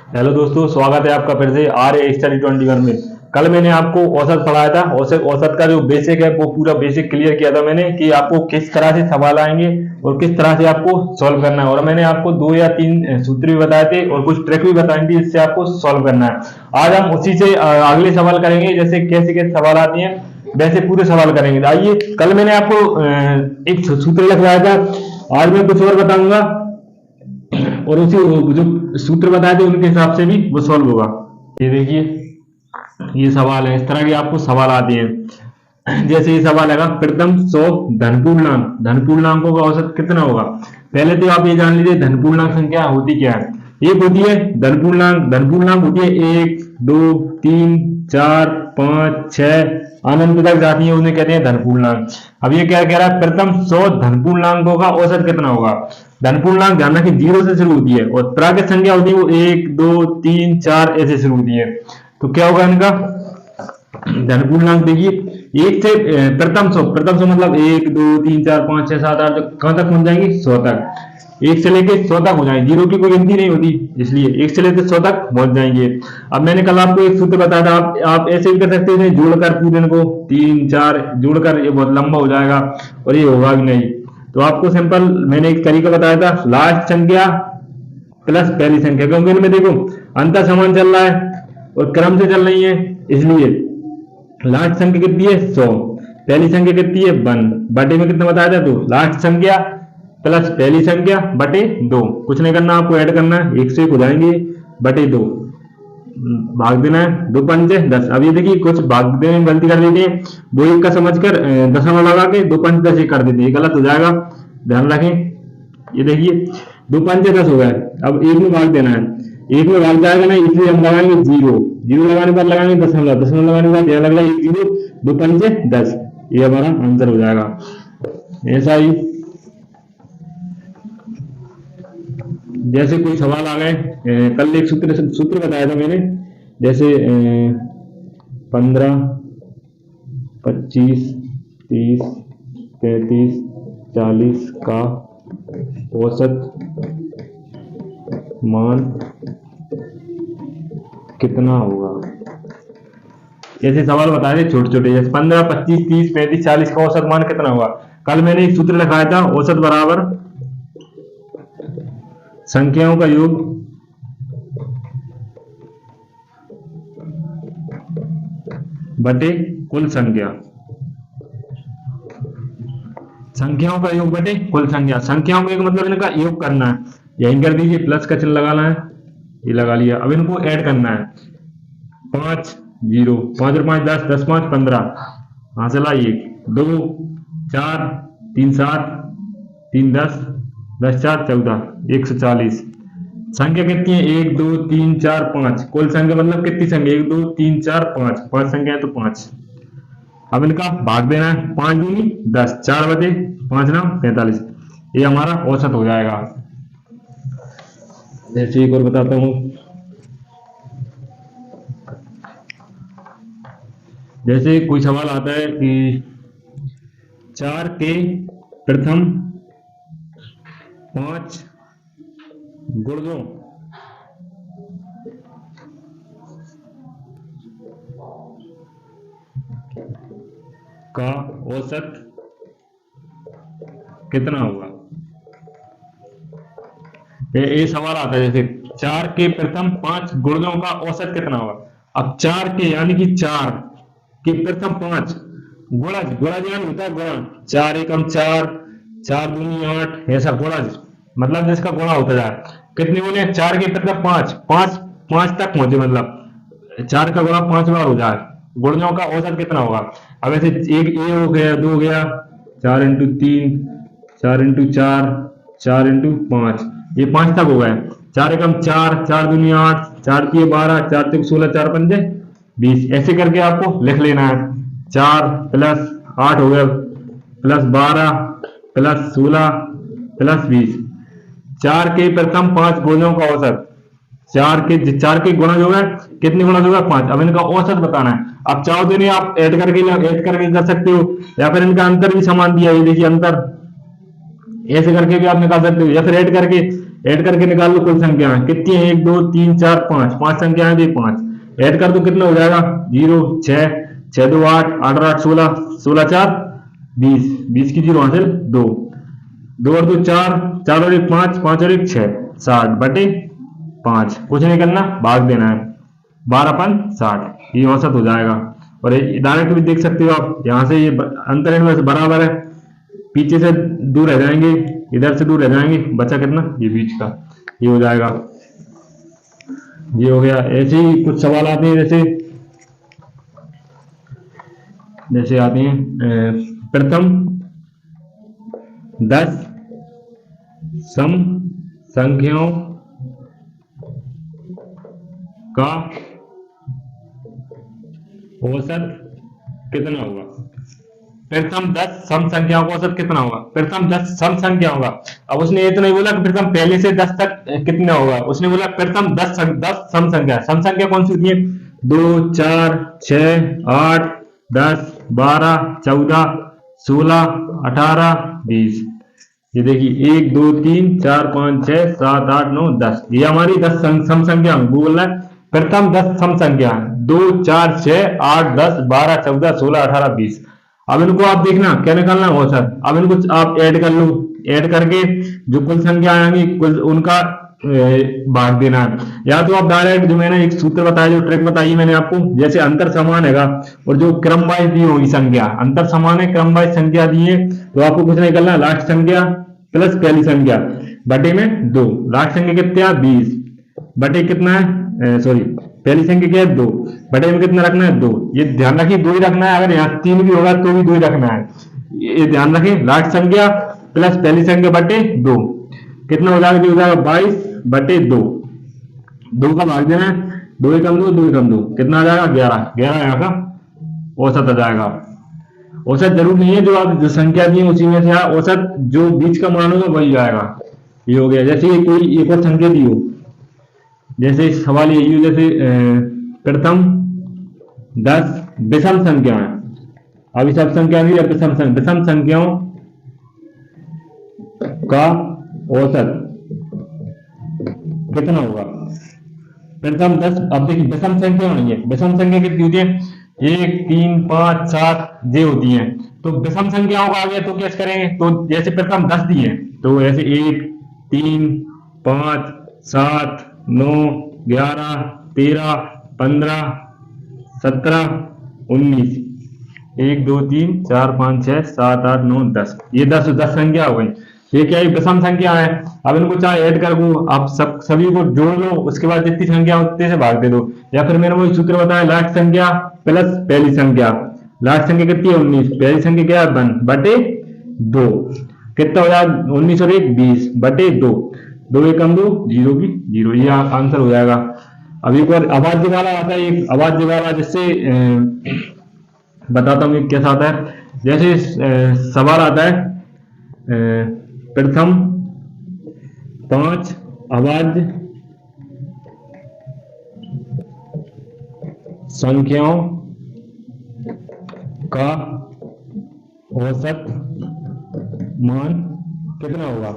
Hello दोस्तों, स्वागत है आपका फिर से आर स्टडी 21 में। कल मैंने आपको औसत पढ़ाया था। औसत औसत का जो बेसिक है वो पूरा बेसिक क्लियर किया था मैंने कि आपको किस तरह से सवाल आएंगे और किस तरह से आपको सॉल्व करना है। और मैंने आपको 2 या 3 सूत्र भी बताए थे और कुछ ट्रिक भी बताई थी जिससे आपको सॉल्व करना है। आज हम उसी से अगले सवाल करेंगे, जैसे कैसे कैसे सवाल आते हैं वैसे पूरे सवाल करेंगे। तो आइए, कल मैंने आपको एक सूत्र लिखवाया था, आज मैं कुछ और बताऊंगा और उसी जो सूत्र बताए थे उनके हिसाब से भी वो सॉल्व होगा। ये देखिए, ये सवाल है, इस तरह के आपको सवाल आते हैं। जैसे ये सवाल है, प्रथम 100 धन पूर्णांकों का औसत कितना होगा। पहले तो आप ये जान लीजिए धन पूर्णांक संख्या होती क्या है। एक होती है धन पूर्णांक होती है 1 2 3 4 5 6 अनंत तक जाती है, उन्हें कहते हैं धन पूर्णांक। अब ये क्या कह रहा है, प्रथम 100 धन पूर्णांकों का औसत कितना होगा। धन पूर्णांक ध्यान रखिए 0 से शुरू होती है और प्राकृत संख्या होती है वो 1 2 3 4 ऐसे शुरू होती है। तो क्या होगा इनका धन पूर्णांक। देखिए एक से प्रथम सौ मतलब 1 2 3 4 5 6 7 8 कहां तक पहुंच जाएंगे 100 तक। एक से लेके 100 तक हो जाएंगे, जीरो की कोई गिनती नहीं होती, इसलिए एक से लेकर 100 तक पहुंच जाएंगे। अब मैंने कल आपको एक सूत्र बताया था, आप ऐसे भी कर सकते हैं जोड़कर पूरे को 3 4 जोड़कर, ये बहुत लंबा हो जाएगा और ये होगा भी नहीं। तो आपको सिंपल मैंने एक तरीका बताया था, लास्ट संख्या प्लस पहली संख्या, क्योंकि इनमें देखो अंतर समान चल रहा है और क्रम से चल रही है, इसलिए लास्ट संख्या कितनी है 100, पहली संख्या कितनी है 1, बटे में कितना बताया था 2, लास्ट संख्या प्लस पहली संख्या बटे 2, कुछ नहीं करना आपको, ऐड करना है, 1 से 1 हो जाएंगे बटे 2, भाग देना है, 2 पंचे 10। अब ये देखिए कुछ भाग देने में गलती कर देते हैं, 2 1 का समझकर दशमलव लगा के 2 पंच 10 कर देते हैं, गलत हो जाएगा, ध्यान रखें। ये देखिए 2 पंचे 10 हो गए, अब 1 में भाग देना है, 1 में भाग जाएगा ना, इसलिए हम लगाएंगे 0, 0 लगाने पर लगाएंगे दशमलव, दशमलव लगाने पर यह लग रहा है 0, 2 पंचे 10, ये हमारा आंसर हो जाएगा। ऐसा ही जैसे कोई सवाल आ गए, कल एक सूत्र बताया था मैंने, जैसे 15 25 30 35 40 का औसत मान कितना होगा। ऐसे सवाल बताए थे छोटे छोटे, जैसे 15 25 30 35 40 का औसत मान कितना होगा। कल मैंने एक सूत्र लिखाया था, औसत बराबर संख्याओं का योग बटे कुल संख्या, संख्याओं का योग बटे कुल संख्या। संख्याओं में मतलब इनका योग करना है, यहीं कर दीजिए, प्लस का चिन्ह लगाना है, ये लगा लिया। अब इनको ऐड करना है, 5 0 5 और 5 10 10 5 15, हाँ चला 1 2 4 3 7 3 10 10 4 14 140। संख्या कितनी है 1 2 3 4 5, कुल संख्या मतलब कितनी संख्या 1 2 3 4 5, 5 संख्या है तो 5। अब इनका भाग देना है, 5 दूनी 10, 4 बटे 5 9 45, ये हमारा औसत हो जाएगा। जैसे एक और बताता हूं, जैसे कोई सवाल आता है कि 4 के प्रथम 5 गुणजों का औसत कितना होगा। ये सवाल आता है, जैसे 4 के प्रथम 5 गुणजों का औसत कितना होगा। अब 4 के यानी कि 4 के प्रथम 5 गुणज, गुणज यानी होता है गुणा, 4 एकम 4 4 दूनी 8, ऐसा गुणज मतलब जिसका गुणा होता जाए। कितने गुणे 4 के प्रथम 5 5 5 तक पहुंचे, मतलब 4 का गुणा 5 बार हो जाए, गुणजों का औसत कितना होगा। अब ऐसे एक ए हो गया, 2 हो गया, 4 इंटू 3 4 इंटू 4 4 इंटू 5, ये 5 तक हो गए। 4 एकम 4 4 दूनी 8 4 3 12 4 3 16 4 पंजे 20, ऐसे करके आपको लिख लेना है। 4 प्लस 8 हो गया, प्लस 12 प्लस 16 प्लस 20, 4 के प्रथम 5 गुणों का औसत, 4 के गुणा जो है कितने गुणा होगा 5। अब इनका औसत बताना है। आप चाहो तो नहीं आप ऐड करके कर सकते हो, या फिर इनका अंतर भी समान दिया है, देखिए अंतर ऐसे करके भी आप निकाल सकते हो, या फिर ऐड करके निकाल लो कुल संख्याएं कितनी है, 1 2 3 4 5, 5 संख्याएं दी, 5 ऐड कर दो कितना हो जाएगा, 0 6 6 2 8 8 8 16 16 4 20, 20 की 0 हासिल 2, 2 और 2 4, 4 और 1 5, 5 और 1 6, 60 बटे 5, कुछ नहीं करना, भाग देना है, 12/60, ये औसत हो जाएगा। और डायरेक्ट भी देख सकते हो आप, यहाँ से ये अंतर इनमें से बराबर है, पीछे से दूर रह जाएंगे, इधर से दूर रह जाएंगे, बचा कितना, ये बीच का, ये हो जाएगा, ये हो गया। ऐसे ही कुछ सवाल आते हैं, जैसे आते हैं प्रथम 10 सम संख्याओं का औसत कितना होगा। प्रथम 10 सम संख्याओं का औसत कितना होगा, प्रथम 10 सम संख्या होगा। अब उसने ये तो नहीं बोला कि प्रथम पहले से 10 तक कितना होगा, उसने बोला प्रथम 10 सम संख्या। सम संख्या कौन सी होती है, 2 4 6 8 10 12 14 16 18 20, ये देखिए 1 2 3 4 5 6 7 8 9 10, ये हमारी 10 सम संख्या। वो बोल रहा है प्रथम 10 सम संख्या 2 4 6 8 10 12 14 16 18 20। अब इनको आप देखना क्या निकालना है औसत। अब इनको आप ऐड कर लो, ऐड करके जो कुल संख्या आएंगी कुल उनका भाग देना है। या तो आप डायरेक्ट जो मैंने एक सूत्र बताया, जो ट्रिक बताई मैंने आपको, जैसे अंतर समान हैगा और जो क्रम वाइज दी होगी संख्या, अंतर समान है क्रम वाइज संख्या दी है, तो आपको कुछ नहीं करना, लास्ट संख्या प्लस पहली संख्या बटे में 2, लास्ट संख्या कितना है 20 बटे कितना है सॉरी पहली संख्या क्या है 2 बटे में कितना रखना है 2, ये ध्यान रखिए 2 ही रखना है, अगर यहाँ 3 भी होगा तो भी 2 ही रखना है, ये ध्यान रखें। लास्ट संख्या प्लस पहली संख्या बटे 2 कितना हो जाएगा, हो जाएगा 22 बटे 2, 2 का भाग देना है, 2 एकम 2 2 एकम 2 कितना आ जाएगा 11, 11 यहाँ का औसत आ जाएगा। औसत जरूर नहीं है जो आप जो संख्या दी है उसी में से औसत जो बीच का मान होगा वही जाएगा। ये हो गया। जैसे ये कोई एक और संख्या दी हो, जैसे सवाल यही हो, जैसे प्रथम 10 विषम संख्या है, अभी सब संख्या नहीं है, विषम संख्याओं का औसत कितना होगा। प्रथम 10, अब देखिए विषम संख्या नहीं है, विषम संख्या कितनी होती है 1 3 5 7 ये होती है, तो विषम संख्याओं का आ गया तो कैसे करेंगे, तो जैसे प्रथम 10 दी है तो ऐसे 1 3 5 7 9 11 13 15 17 19 1 2 3 4 5 6 7 8 9 10, ये 10 संख्या हो गई। ये क्या है विषम संख्या है। अब इनको चाहे ऐड कर दो, आप सभी को जोड़ लो, उसके बाद जितनी संख्या उतने से भाग दे दो, या फिर मैंने वही सूत्र बताया, लास्ट संख्या प्लस पहली संख्या, लास्ट संख्या कितनी है 19, पहली संख्या क्या है 1 बटे 2, कितना हो जाएगा 19 और 1 20 बटे 2, 2 एकम 2 0 की 0, ये आंसर हो जाएगा। अब एक और अभाज्य वाला आता है, एक अभाज्य वाला जिससे बताता हूँ कैसा आता है। जैसे सवाल आता है प्रथम 5 अभाज्य संख्याओं का औसत मान कितना होगा।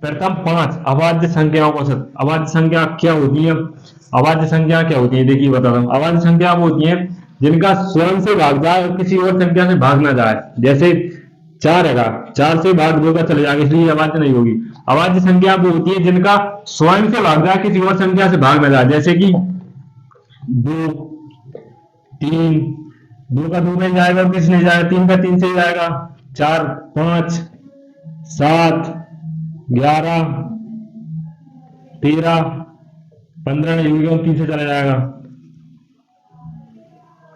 प्रथम 5 अभाज्य संख्याओं का औसत। अभाज्य संख्या क्या होती है, अभाज्य संख्या क्या होती है देखिए बताता हूँ। अभाज्य संख्या वो होती है जिनका स्वयं से भाग जाए और किसी और संख्या से भाग ना जाए। जैसे 4 है, 4 से भाग 2 का चले जाएगा, इसलिए अभाज्य नहीं होगी। अभाज्य संख्या वो होती है जिनका स्वयं से भाग जाए किसी और संख्या से भाग ना जाए, जैसे कि 2 3, 2 का 2 में जाएगा, किस नहीं जाएगा, 3 का 3 से जाएगा, 4 5 7 11 13 15 नहीं, 3 से चला जाएगा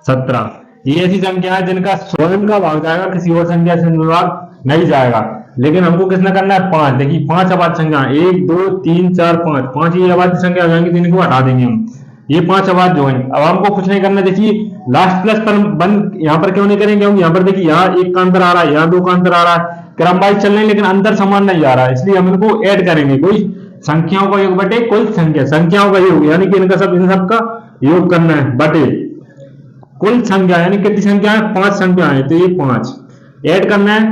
17। ये ऐसी संख्या है जिनका स्वयं का भाग जाएगा, किसी और संख्या से भाग नहीं जाएगा। लेकिन हमको किसने करना है 5। देखिए 5 अभाज्य संख्या, 1 2 3 4 5, 5 ये अभाज्य संख्या आ जाएंगी, तो इनको हटा देंगे हम, ये 5 अभाज्य जो है। अब हमको कुछ नहीं करना। देखिए लास्ट प्लस पर बंद यहाँ पर क्यों नहीं करेंगे हम, यहाँ पर देखिए यहाँ 1 का अंतर आ रहा है, यहाँ 2 का अंतर आ रहा है, क्रम वाइज चल रहे हैं लेकिन अंतर समान नहीं आ रहा है, इसलिए हम इनको ऐड करेंगे। कोई संख्याओं का योग बटे कुल संख्या, संख्याओं का योग यानी कि इनका सब इन सब का योग करना है बटे कुल संख्या, यानी कितनी संख्या है 5 संख्या है, तो ये 5 ऐड करना है,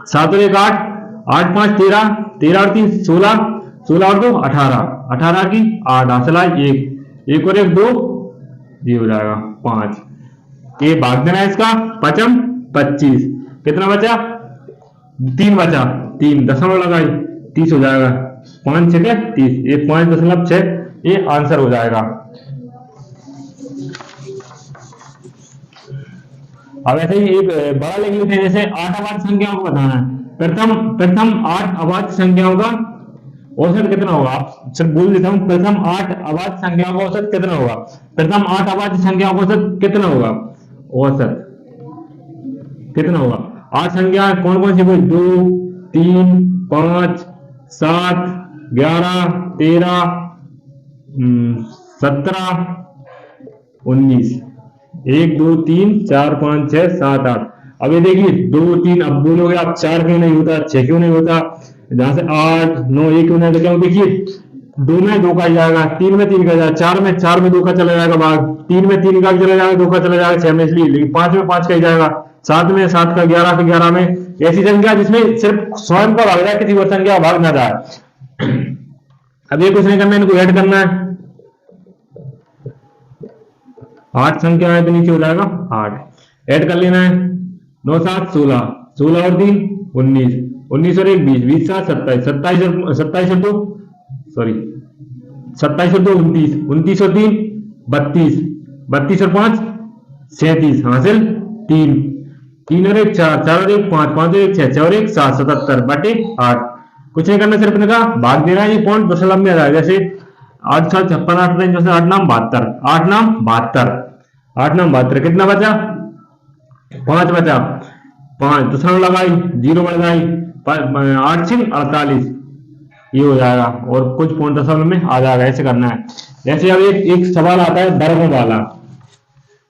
7 और 1 8 8 5 13, 13 और 3 16, 16 और 2 18, 18 की 8 हासिल है 1, 1 और 1 2, ये हो जाएगा 5। ये भाग देना है इसका, 5 25, कितना बचा 3 बचा, 3 दशमलव लगाई 30 हो जाएगा, 5 6 30, ये 5.6 ये आंसर हो जाएगा। अब ऐसे ही एक बड़ा लिख लेते हैं, जैसे 8 अवाच्य संख्याओं को बताना है। प्रथम 8 अवाच्य संख्याओं का औसत कितना होगा, आप सिर्फ बोल देता हूं, प्रथम 8 अवाच्य संख्याओं का औसत कितना होगा, प्रथम 8 अवाच्य संख्याओं का औसत कितना होगा, औसत कितना होगा। 8 संख्या कौन कौन सी बोल, 2 3 5 7 11 13 17 19, 1 2 3 4 5 6 7 8। अब ये देखिए 2 3, अब बोलोगे आप 4 क्यों नहीं होता, 6 क्यों नहीं होता, जहां से 8 9 1 क्यों नहीं, क्या देखिए 2 में 2 का जाएगा, 3 में 3 का जाएगा, 4 में 2 का चला जाएगा भाग, 3 में 3 का चला जाएगा, 2 का चला जाएगा 6 में इसलिए, लेकिन 5 में 5 का ही जाएगा, 7 में 7 का, 11 का 11 में, ऐसी संख्या जिसमें सिर्फ स्वयं का भाग जाए, किसी और संख्या का भाग ना जाए। अब ये कुछ नहीं करना है, इनको ऐड करना है। 8 संख्या है तो नीचे हो जाएगा 8, ऐड कर लेना है। 9 7 16, 16 और 3 19, 19 और 1 20, 20 7 27, 27 और 2 सॉरी 27 और 2 29, 29 और 3 32, 32 और 5 37, हासिल 3, 3 और 1 4, 4 और 1 5, 5 और 1 6, 6 और 1 7, 77 बटे 8। कुछ नहीं करना, सिर्फ इनका भाग देना है, ये पॉइंट दशमलव में आ जाएगा। जैसे 8 7 56 8 9 जैसे 8 नाम 72, 8 नाम 72, 8 नाम 72, कितना बचा 5 बचा, 5 दशमलव लगाई 0 लगाई, 8 6 48, ये हो जाएगा, और कुछ पॉइंट दशमलव में आ जाएगा। ऐसे करना है। जैसे अब एक सवाल आता है वर्गों वाला,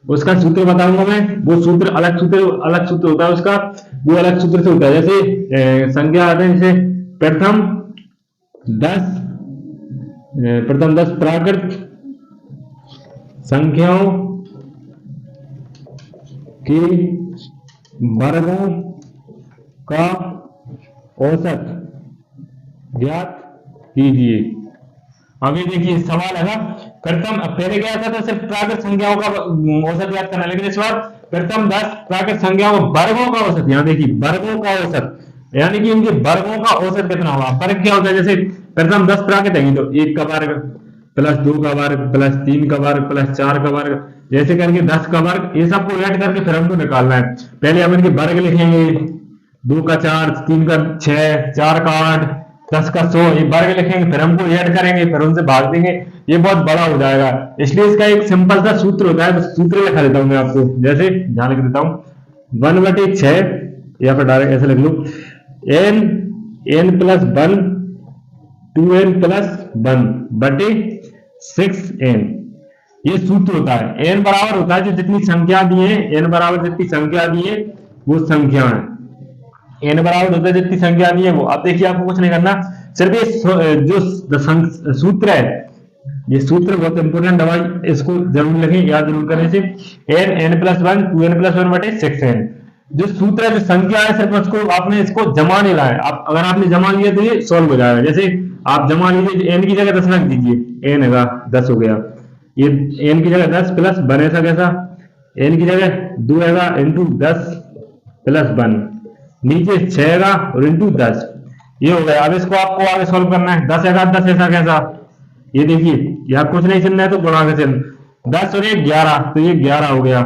उसका सूत्र बताऊंगा मैं, वो सूत्र अलग सूत्र होता है उसका, वो अलग सूत्र से होता है। जैसे संख्या आते हैं, जैसे प्रथम 10 प्राकृत संख्याओं के वर्गों का औसत ज्ञात कीजिए। अभी देखिए सवाल है ना, प्रथम पहले क्या था, तो सिर्फ प्राकृत संख्याओं का औसत ज्ञात करना, लेकिन इस बार प्रथम 10 प्राकृत संख्याओं वर्गों का औसत, यहाँ देखिए वर्गों का औसत, यानी कि इनके वर्गों का औसत कितना होगा। फर्क क्या होता है, जैसे प्रथम 10 प्राकृत है तो 1 का वर्ग प्लस 2 का वर्ग प्लस 3 का वर्ग प्लस 4 का वर्ग, जैसे करके 10 का वर्ग, ये सबको ऐड करके फिर हमको निकालना है। पहले हम इनके वर्ग लिखेंगे, 2 का 4, 3 का 6, 4 का 8, 10 का 100, ये वर्ग लिखेंगे, फिर हमको ऐड करेंगे, फिर उनसे भाग देंगे, ये बहुत बड़ा हो जाएगा। इसलिए इसका एक सिंपल सा सूत्र होता है, तो सूत्र लिखा देता हूं मैं आपको, जैसे जहां लिख देता हूं 1/6, या फिर डायरेक्ट ऐसे लिख लो, n प्लस 1 2n प्लस 1 बटे 6n, ये सूत्र होता है। n बराबर होता है जो जितनी संख्या दी है, n बराबर जितनी संख्या दी है वो संख्या है, n बराबर होता है जितनी संख्या दी है वो। अब देखिए आपको कुछ नहीं करना, सिर्फ ये जो सूत्र है, ये सूत्र बहुत इंपोर्टेंट दवाई, इसको जरूर लिखें, याद जरूर करें इसे, n प्लस 1 2n प्लस 1 बटे 6n। जो सूत्र है, जो संख्या है, सिर्फ उसको आपने इसको जमा नहीं लाया, आप अगर आपने जमा लिया तो ये सॉल्व हो जाएगा। जैसे आप जमा लीजिए, n की जगह 10 रख दीजिए, n है 10 हो गया, ये n की जगह 10 प्लस 1, ऐसा कैसा, n की जगह 2 है इंटू 10 प्लस 1, नीचे 6 है और इंटू 10, ये हो गया। अब इसको आपको आगे सॉल्व करना है, 10 है 10 ऐसा कैसा, ये देखिए यहाँ कुछ नहीं चलना है तो गुणा के चल, 10 और 1 11, तो ये 11 हो गया,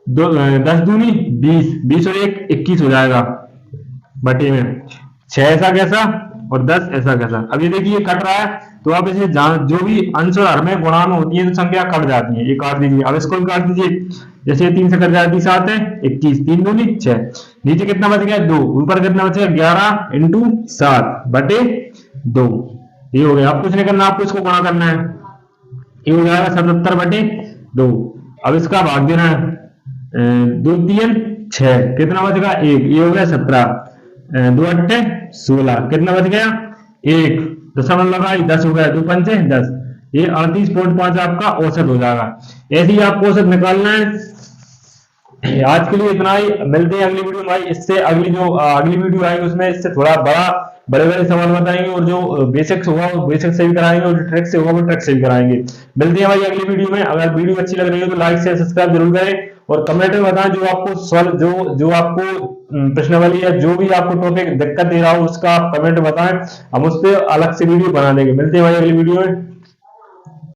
10 दूनी 20, 20 और 1 21 हो जाएगा बटे में 6 ऐसा कैसा और 10 ऐसा कैसा। अब ये देखिए कट रहा है, तो आप इसे जो भी अंश और हर में गुणा में होती है तो संख्या कट जाती है, ये काट दीजिए। अब इसको भी काट दीजिए, जैसे 3 से कट जाती 7 है 21, 3 दूनी 6, नीचे कितना बच गया 2, ऊपर कितना बचेगा 11 इंटू 7 बटे 2, ये हो गया। अब कुछ नहीं करना, आपको इसको गुणा करना है, ये हो जाएगा 77 बटे 2। अब इसका भाग देना है, 2 3 6, कितना बच गया 1, ये हो गया 17, 2 8 16, कितना बच गया 1, दशमलव लगाई 10 हो गया, 2 5 10, ये 38.5 आपका औसत हो जाएगा। ऐसे ही आपको औसत निकालना है आज के लिए इतना ही, मिलते हैं अगली वीडियो में भाई। इससे अगली जो अगली वीडियो आएगी उसमें इससे थोड़ा बड़े बड़े सवाल बताएंगे, और जो बेसिक्स होगा वो बेसिक से भी कराएंगे, और जो ट्रिक से होगा वो ट्रिक से भी कराएंगे। मिलते हैं भाई अगली वीडियो में। अगर वीडियो अच्छी लग रही है तो लाइक शेयर सब्सक्राइब जरूर करें, और कमेंट में बताएं जो आपको सॉल्व जो आपको प्रश्नावली या जो भी आपको टॉपिक दिक्कत दे रहा हो उसका आप कमेंट बताएं, हम उस पर अलग से वीडियो बना देंगे। मिलते हैं भाई अगली वीडियो में।